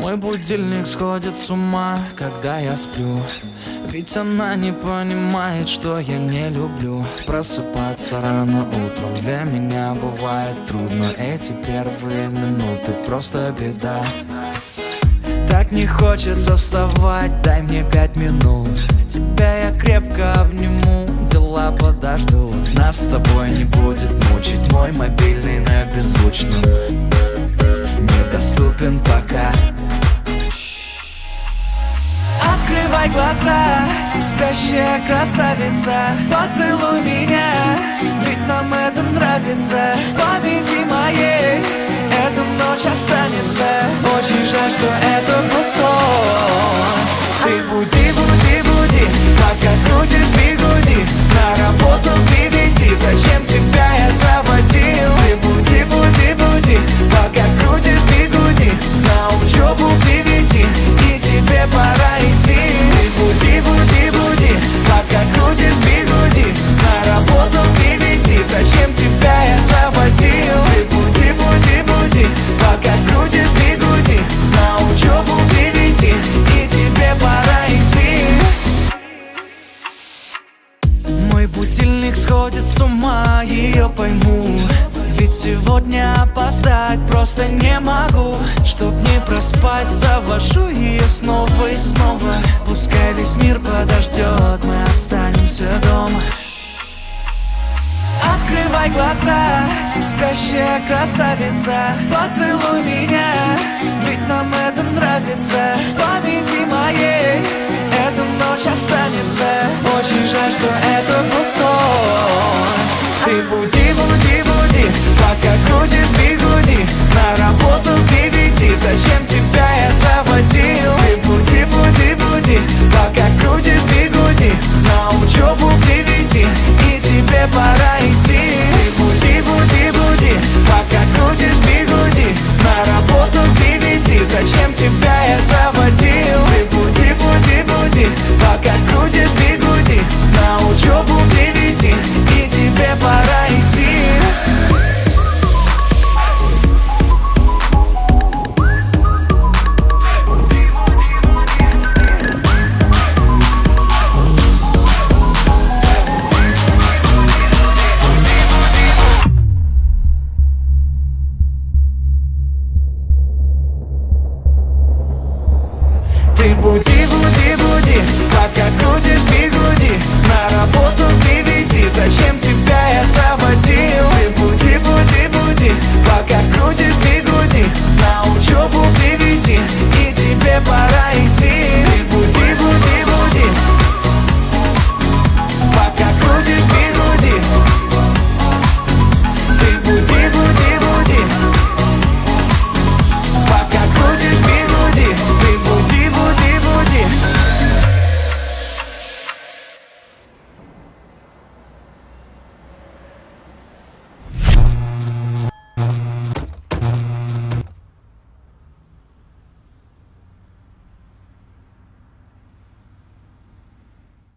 Мой будильник сходит с ума, когда я сплю. Ведь она не понимает, что я не люблю просыпаться рано утром. Для меня бывает трудно. Эти первые минуты просто беда. Так не хочется вставать, дай мне 5 минут. Тебя я крепко обниму, дела подождут. Нас с тобой не будет мучить мой мобильный на беззвучном. Недоступен пока. Открывай глаза, спящая красавица, поцелуй меня, ведь нам это нравится. Памяти моей эта ночь останется. Очень жаль, что это был сон. Ты буди, буди, буди, пока крутишь бигуди. На работу приведи, зачем тебя я заводил? Ты буди, буди, буди, пока крутишь бигуди. На учебу приведи, и тебе пора идти. Ты буди, буди, буди, пока крутишь бигуди. На работу приведи, зачем тебя я заводил? Ты буди, буди, буди, пока крутишь бигуди. На учебу приведи, и тебе пора идти. Мой будильник сходит с ума, ее пойму. Ведь сегодня опоздать просто не могу. Чтоб не проспать, завожу ее снова и снова. Пускай весь мир подождет, мы останемся дома. Открывай глаза, спящая красавица, поцелуй меня, ведь нам это нравится. Памяти моей эта ночь останется. Очень жаль, что это был сон. Ты буди, буди, буди, пока крутишь бигуди. На работу приведи, зачем тебя я заводил? Ты буди, буди, буди, пока крутишь бигуди. На учебу приведи, и тебе пора идти.